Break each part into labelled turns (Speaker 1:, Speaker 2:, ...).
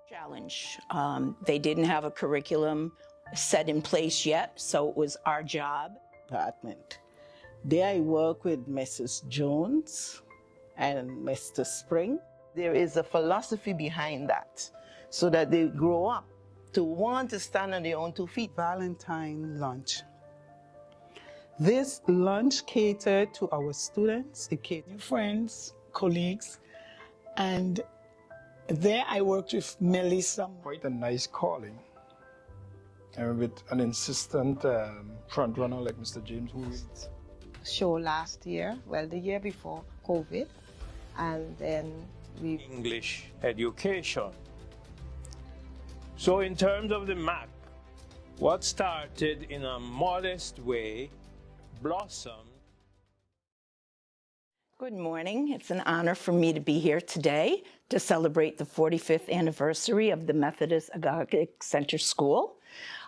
Speaker 1: Challenge. They didn't have a curriculum set in place yet, so it was our job.
Speaker 2: Department. There I work with Mrs. Jones and Mr. Spring.
Speaker 3: There is a philosophy behind that, so that they grow up to want to stand on their own 2 feet.
Speaker 4: Valentine lunch. This lunch catered to our students, it catered friends, colleagues, and there I worked with Melissa.
Speaker 5: Quite a nice calling, and with an insistent front runner like Mr. James, who is
Speaker 6: show last year, well, the year before COVID, and then we
Speaker 7: English education. So in terms of the MAC, what started in a modest way blossomed.
Speaker 1: Good morning. It's an honor for me to be here today to celebrate the 45th anniversary of the Methodist Agogic Center School.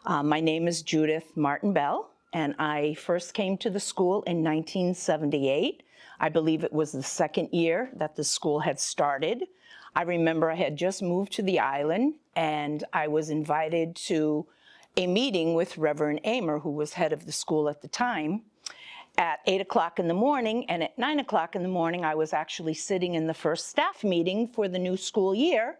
Speaker 1: My name is Judith Martin Bell, and I first came to the school in 1978. I believe it was the second year that the school had started. I remember I had just moved to the island, and I was invited to a meeting with Reverend Amer, who was head of the school at the time, at 8 o'clock in the morning, and at 9 o'clock in the morning, I was actually sitting in the first staff meeting for the new school year,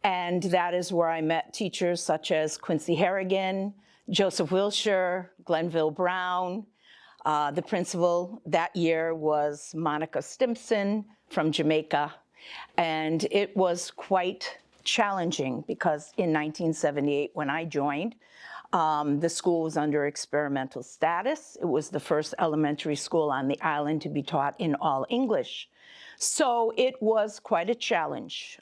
Speaker 1: and that is where I met teachers such as Quincy Harrigan, Joseph Wilshire, Glenville Brown. The principal that year was Monica Stimson from Jamaica, and it was quite challenging because in 1978, when I joined, the school was under experimental status. It was the first elementary school on the island to be taught in all English. So it was quite a challenge.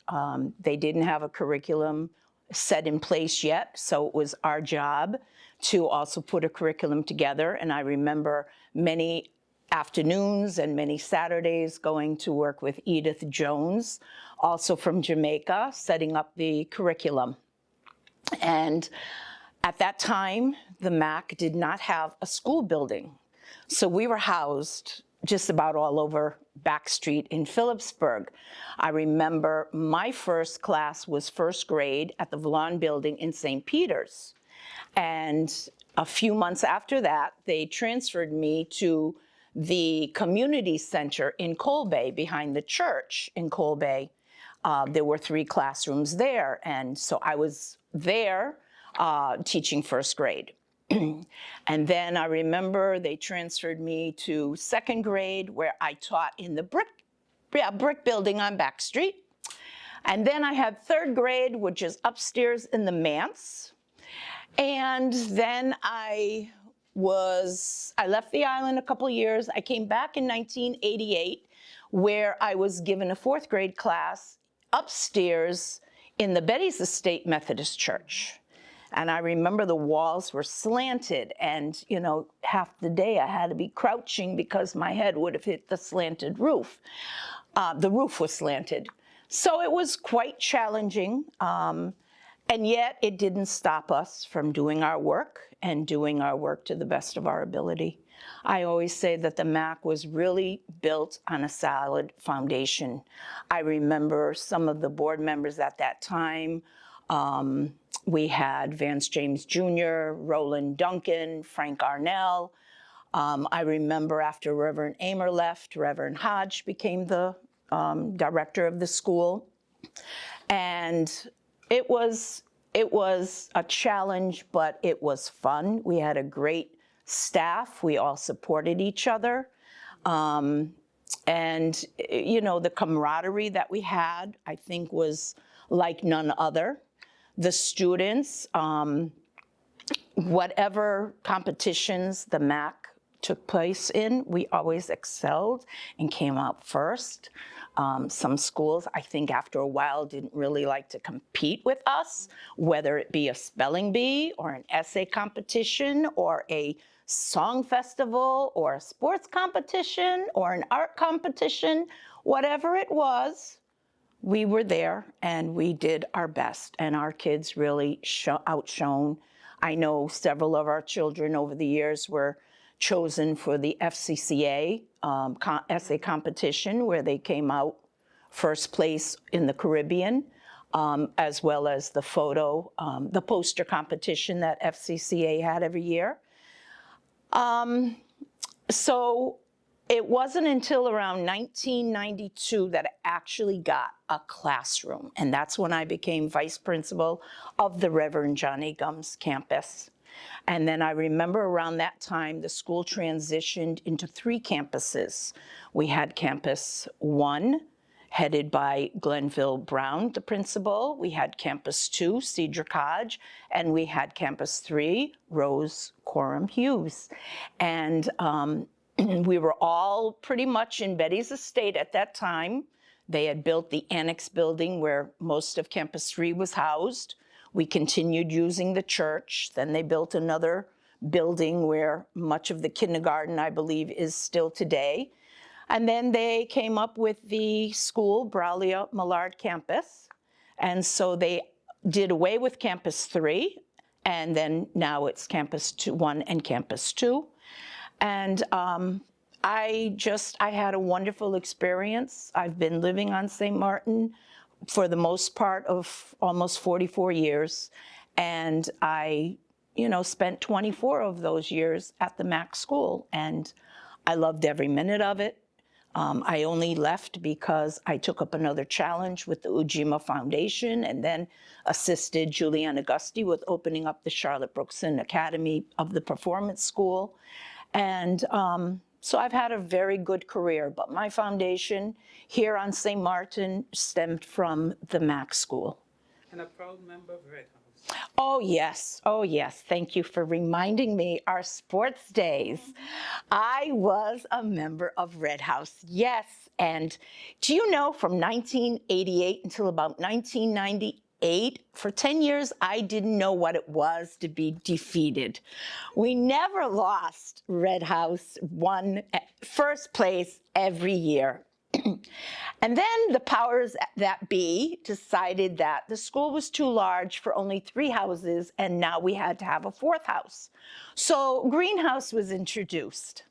Speaker 1: They didn't have a curriculum set in place yet, so it was our job to also put a curriculum together. And I remember many afternoons and many Saturdays going to work with Edith Jones, also from Jamaica, setting up the curriculum. And at that time, the MAC did not have a school building. So we were housed just about all over Back Street in Phillipsburg. I remember my first class was first grade at the Vallon Building in St. Peter's. And a few months after that, they transferred me to the community center in Coal Bay, behind the church in Coal Bay. There were 3 classrooms there, and so I was there teaching first grade. And then I remember they transferred me to second grade, where I taught in the brick building on Back Street. And then I had third grade, which is upstairs in the manse. And then I left the island a couple years. I came back in 1988, where I was given a 4th grade class upstairs in the Betty's Estate Methodist Church. And I remember the walls were slanted, and, you know, half the day I had to be crouching because my head would have hit the slanted roof. The roof was slanted. So it was quite challenging, and yet it didn't stop us from doing our work and doing our work to the best of our ability. I always say that the MAC was really built on a solid foundation. I remember some of the board members at that time. We had Vance James Jr., Roland Duncan, Frank Arnell. I remember after Reverend Amer left, Reverend Hodge became the director of the school. And it was a challenge, but it was fun. We had a great staff. We all supported each other. And, you know, the camaraderie that we had, I think, was like none other. The students, whatever competitions the MAC took place in, we always excelled and came out first. Some schools, I think after a while, didn't really like to compete with us, whether it be a spelling bee or an essay competition or a song festival or a sports competition or an art competition, whatever it was. We were there and we did our best, and our kids really outshone. I know several of our children over the years were chosen for the FCCA essay competition, where they came out first place in the Caribbean. as well as the the poster competition that FCCA had every year. So it wasn't until around 1992 that I actually got a classroom, and that's when I became vice principal of the Reverend John A. Gumbs campus. And then I remember around that time, the school transitioned into 3 campuses. We had Campus 1, headed by Glenville Brown, the principal. We had Campus 2, Cedric Hodge, and we had Campus 3, Rose Coram Hughes. And we were all pretty much in Betty's estate at that time. They had built the annex building where most of Campus 3 was housed. We continued using the church. Then they built another building where much of the kindergarten, I believe, is still today. And then they came up with the school, Braulio Millard campus. And so they did away with Campus 3, and then now it's Campus 1 and Campus 2. And I had a wonderful experience. I've been living on St. Martin for the most part of almost 44 years. And I, spent 24 of those years at the MAC school, and I loved every minute of it. I only left because I took up another challenge with the Ujima Foundation and then assisted Julianne Augusti with opening up the Charlotte Brookson Academy of the Performance School. And so I've had a very good career, but my foundation here on St. Martin stemmed from the MAC school.
Speaker 4: And a proud member of Red House.
Speaker 1: Oh, yes. Oh, yes. Thank you for reminding me. Our sports days. I was a member of Red House, yes. And do you know, from 1988 until about 1998, for 10 years, I didn't know what it was to be defeated. We never lost. Red House won first place every year. And then the powers that be decided that the school was too large for only 3 houses, and now we had to have a 4th house. So greenhouse was introduced.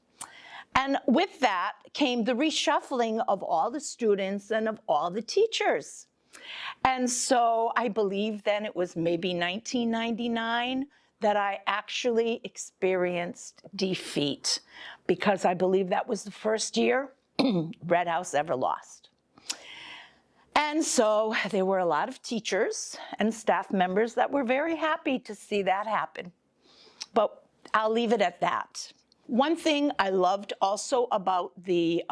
Speaker 1: And with that came the reshuffling of all the students and of all the teachers. And so I believe then it was maybe 1999 that I actually experienced defeat, because I believe that was the first year Red House ever lost. And so there were a lot of teachers and staff members that were very happy to see that happen. But I'll leave it at that. One thing I loved also about the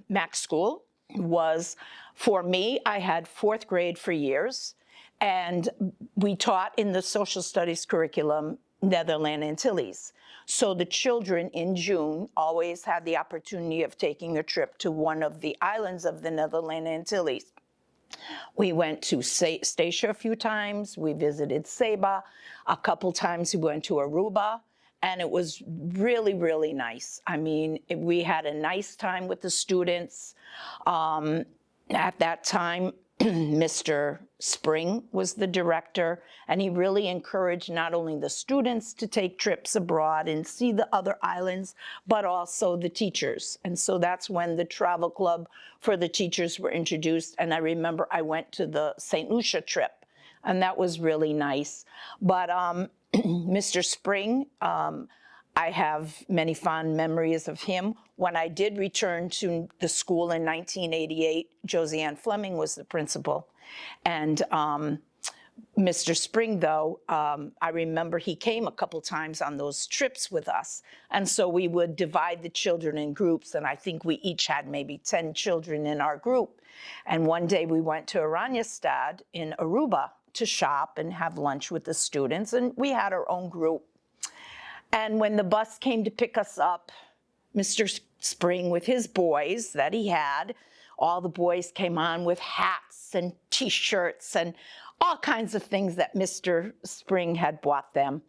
Speaker 1: MAC school was, for me, I had 4th grade for years, and we taught in the social studies curriculum Netherland Antilles. So the children in June always had the opportunity of taking a trip to one of the islands of the Netherland Antilles. We went to Statia a few times, we visited Saba, a couple times we went to Aruba, and it was really, really nice. I mean, we had a nice time with the students. At that time, Mr. Spring was the director, and he really encouraged not only the students to take trips abroad and see the other islands, but also the teachers. And so that's when the travel club for the teachers were introduced. And I remember I went to the St. Lucia trip, and that was really nice. But Mr. Spring, I have many fond memories of him. When I did return to the school in 1988, Josianne Fleming was the principal. And Mr. Spring, though, I remember he came a couple times on those trips with us. And so we would divide the children in groups, and I think we each had maybe 10 children in our group. And one day we went to Oranjestad in Aruba to shop and have lunch with the students, and we had our own group. And when the bus came to pick us up, Mr. Spring, with his boys that he had, all the boys came on with hats and T-shirts and all kinds of things that Mr. Spring had bought them.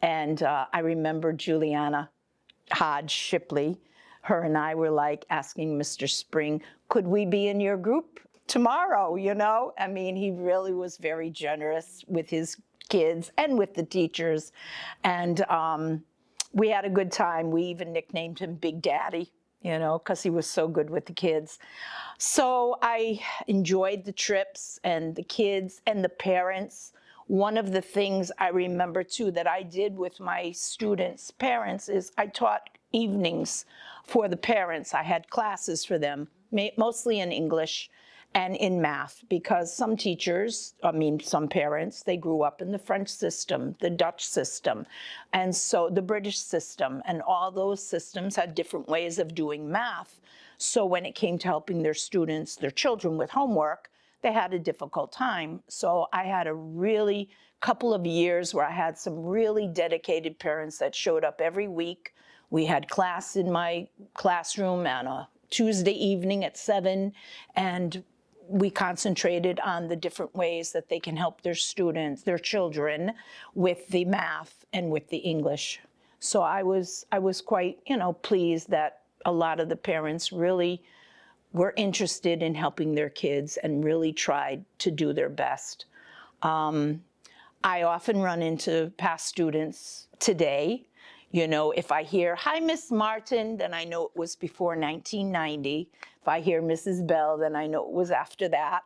Speaker 1: And I remember Juliana Hodge Shipley, her and I were like asking Mr. Spring, could we be in your group tomorrow, you know? I mean, he really was very generous with his kids and with the teachers. And we had a good time. We even nicknamed him Big Daddy. you know, because he was so good with the kids. So I enjoyed the trips and the kids and the parents. One of the things I remember too that I did with my students' parents is I taught evenings for the parents. I had classes for them, mostly in English and in math, because some teachers, some parents, they grew up in the French system, the Dutch system, and so the British system, and all those systems had different ways of doing math. So when it came to helping their students, their children with homework, they had a difficult time. So I had a really couple of years where I had some really dedicated parents that showed up every week. We had class in my classroom on a Tuesday evening at 7, and we concentrated on the different ways that they can help their students, their children, with the math and with the English. So I was quite, pleased that a lot of the parents really were interested in helping their kids and really tried to do their best. I often run into past students today. If I hear, "Hi, Miss Martin," then I know it was before 1990. If I hear Mrs. Bell, then I know it was after that.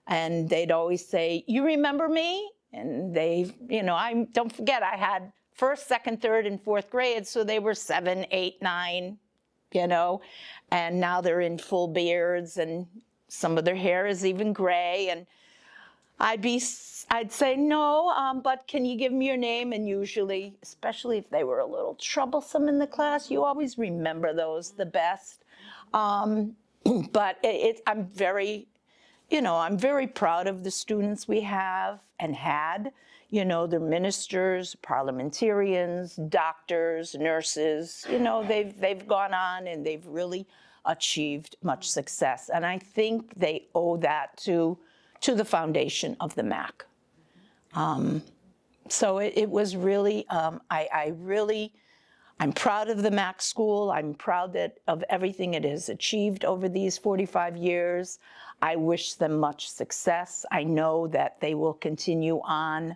Speaker 1: And they'd always say, "You remember me?" And I don't forget, I had first, second, third, and fourth grade, so they were 7, 8, 9, and now they're in full beards, and some of their hair is even gray. And I'd say, "No, but can you give me your name?" And usually, especially if they were a little troublesome in the class, you always remember those the best. But I'm very proud of the students we have and had. They're ministers, parliamentarians, doctors, nurses. They've gone on and they've really achieved much success. And I think they owe that to the foundation of the MAC. So it was really, I'm proud of the MAC school. I'm proud of everything it has achieved over these 45 years. I wish them much success. I know that they will continue on.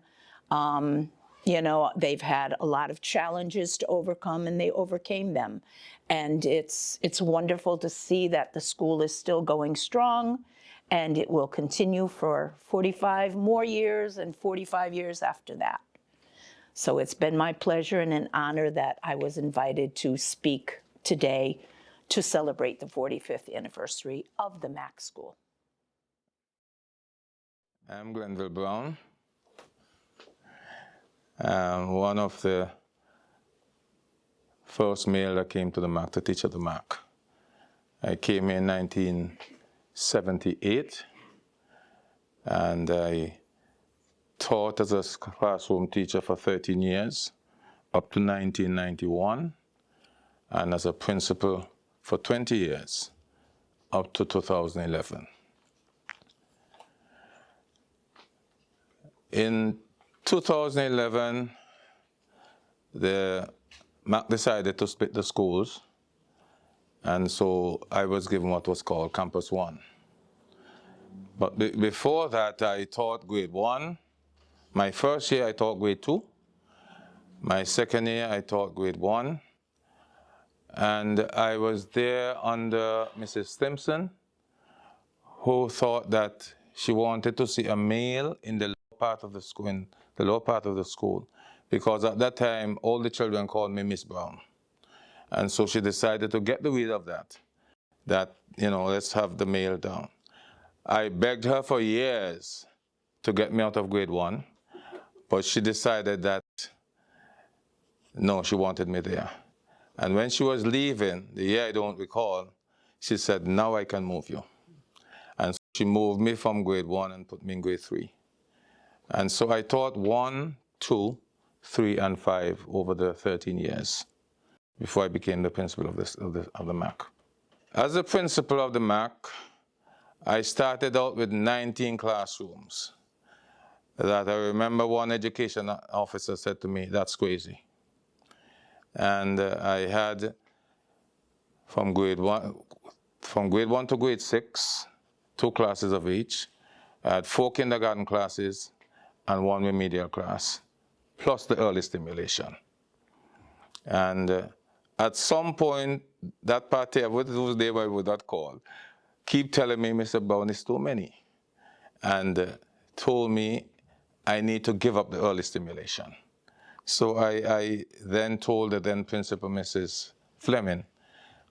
Speaker 1: They've had a lot of challenges to overcome, and they overcame them. And it's wonderful to see that the school is still going strong, and it will continue for 45 more years and 45 years after that. So it's been my pleasure and an honor that I was invited to speak today to celebrate the 45th anniversary of the MAC School.
Speaker 8: I'm Glenville Brown, one of the first male that came to the MAC to teach at the MAC. I came in 1978, and I taught as a classroom teacher for 13 years, up to 1991, and as a principal for 20 years, up to 2011. In 2011, the MAC decided to split the schools, and so I was given what was called Campus 1. But before that, I taught grade 1. My first year, I taught grade 2. My second year, I taught grade 1. And I was there under Mrs. Stimson, who thought that she wanted to see a male in the lower part of the school, because at that time, all the children called me Miss Brown. And so she decided to get rid of that, let's have the male down. I begged her for years to get me out of grade 1, but she decided that, no, she wanted me there. And when she was leaving, the year I don't recall, she said, "Now I can move you." And so she moved me from grade 1 and put me in grade 3. And so I taught 1, 2, 3, and 5 over the 13 years before I became the principal of the MAC. As the principal of the MAC, I started out with 19 classrooms. That I remember one education officer said to me, "That's crazy." And I had from grade 1 to grade 6, 2 classes of each. I had 4 kindergarten classes and 1 remedial class, plus the early stimulation. And at some point that party, whose name I would not call, keep telling me, Mr. Brown, it's too many. And told me I need to give up the early stimulation. So I then told the then principal, Mrs. Fleming,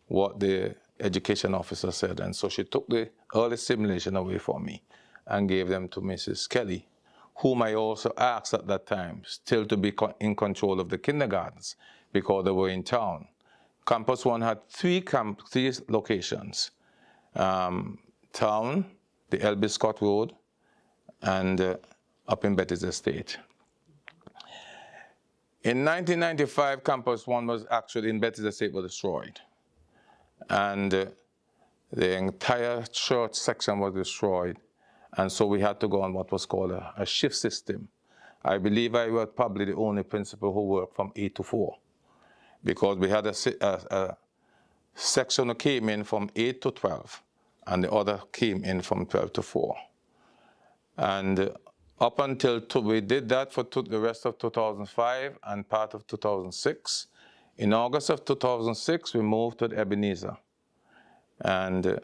Speaker 8: what the education officer said. And so she took the early stimulation away from me and gave them to Mrs. Kelly, whom I also asked at that time still to be in control of the kindergartens because they were in town. Campus One had three locations, town, the L.B. Scott Road, and up in Betty's Estate. In 1995, Campus One was actually in Betty's Estate was destroyed. And the entire church section was destroyed. And so we had to go on what was called a shift system. I believe I was probably the only principal who worked from 8 to 4 because we had a section that came in from 8 to 12 and the other came in from 12 to 4. And up until we did that for the rest of 2005 and part of 2006. In August of 2006, we moved to Ebenezer. And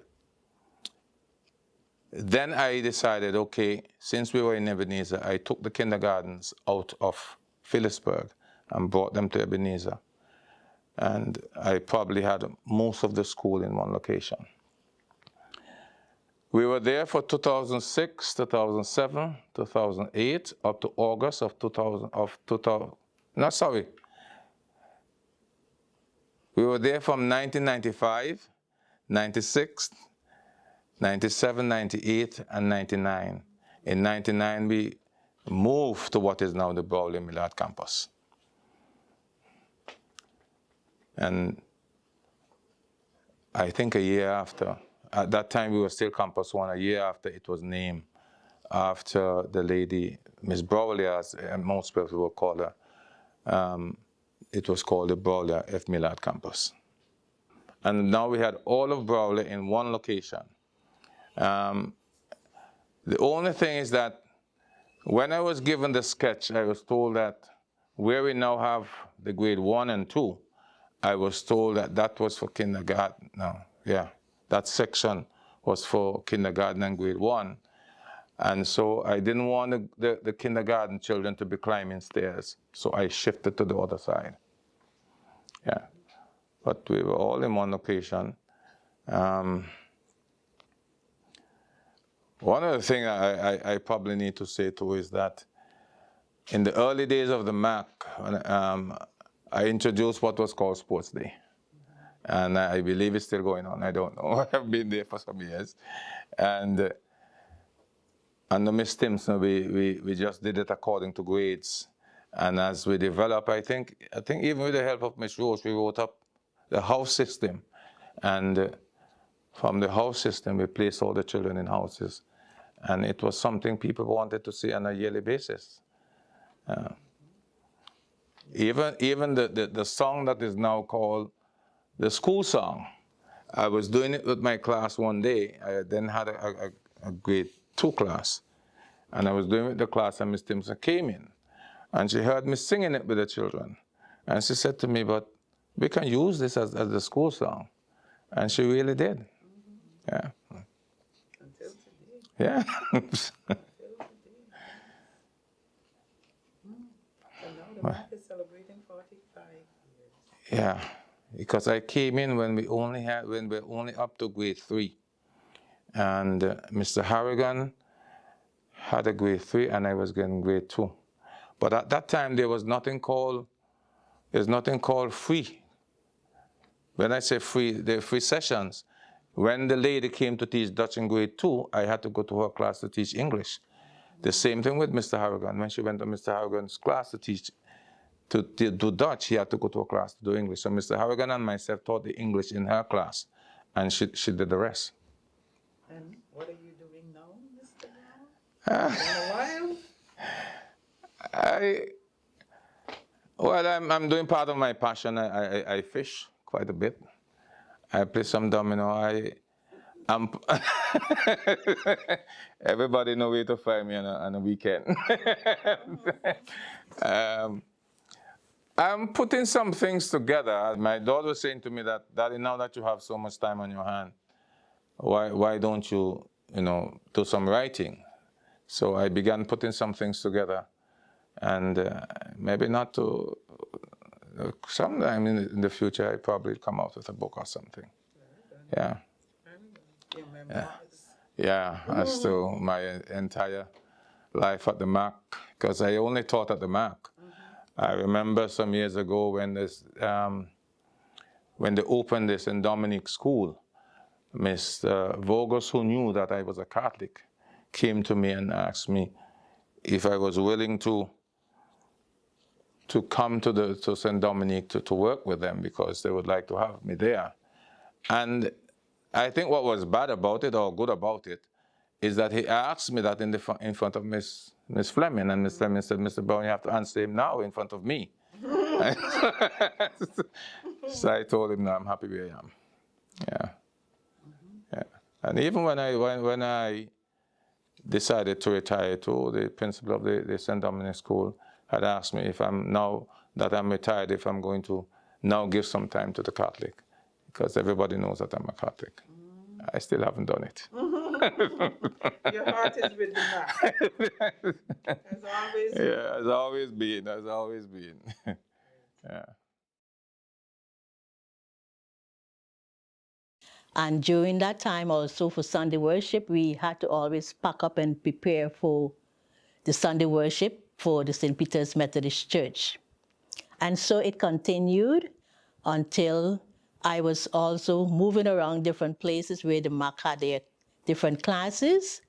Speaker 8: then I decided, okay, since we were in Ebenezer, I took the kindergartens out of Phillipsburg and brought them to Ebenezer. And I probably had most of the school in one location. We were there for 2006, 2007, 2008, up to August of 2000, We were there from 1995, 96, 97, 98, and 99. In 99, we moved to what is now the Brawley Millard campus. And I think a year after, at that time we were still Campus One, a year after it was named after the lady, Miss Brawley, as most people will call her. It was called the Brawley F. Millard campus. And now we had all of Brawley in one location. The only thing is that when I was given the sketch, I was told that where we now have the grade 1 and 2, I was told that that was for kindergarten. No, yeah, that section was for kindergarten and grade 1. And so I didn't want the kindergarten children to be climbing stairs, so I shifted to the other side. Yeah, but we were all in one location. One of the things I probably need to say too is that in the early days of the MAC, I introduced what was called Sports Day. And I believe it's still going on. I don't know. I've been there for some years. And under Miss Stimson, we just did it according to grades. And as we develop, I think even with the help of Miss Rose, we wrote up the house system. And from the house system, we placed all the children in houses. And it was something people wanted to see on a yearly basis. Even the song that is now called the school song, I was doing it with my class one day. I then had a grade 2 class. And I was doing it with the class and Miss Stimson came in. And she heard me singing it with the children. And she said to me, but we can use this as the school song. And she really did. Yeah.
Speaker 2: Until today.
Speaker 8: Yeah.
Speaker 2: So now the MAC is celebrating 45 years.
Speaker 8: Yeah, because I came in when we were only up to grade 3. And Mr. Harrigan had a grade 3 and I was getting grade 2. But at that time there's nothing called free. When I say free, there are free sessions. When the lady came to teach Dutch in grade 2, I had to go to her class to teach English. The same thing with Mr. Harrigan. When she went to Mr. Harrigan's class to teach to do Dutch, he had to go to a class to do English. So Mr. Harrigan and myself taught the English in her class, and she did the rest.
Speaker 2: And what are you doing now, Mr. Brown? In a while?
Speaker 8: I'm doing part of my passion. I fish quite a bit. I play some domino. Everybody know where to find me on a weekend. I'm putting some things together. My daughter was saying to me that, Daddy, now that you have so much time on your hand, why don't you, do some writing? So I began putting some things together, and maybe not to. Sometime in the future, I probably come out with a book or something. Yeah. Yeah, as to my entire life at the MAC, because I only taught at the MAC. I remember some years ago when when they opened this in Dominic School, Mr. Vogus, who knew that I was a Catholic, came to me and asked me if I was willing to come to St. Dominic to work with them, because they would like to have me there. And I think what was bad about it, or good about it, is that he asked me that in front of Miss Fleming, and Miss Fleming said, Mr. Brown, you have to answer him now in front of me. So I told him, no, I'm happy where I am. Yeah. Yeah. And even when I decided to retire too, the principal of the St. Dominic School had asked me if now that I'm retired, if I'm going to now give some time to the Catholic, because everybody knows that I'm a Catholic. I still haven't done it.
Speaker 9: Your heart is with the MAC. As always.
Speaker 8: Yeah, has always been. Yeah.
Speaker 2: And during that time also for Sunday worship, we had to always pack up and prepare for the Sunday worship for the St. Peter's Methodist Church. And so it continued until I was also moving around different places where the MAC had their different classes.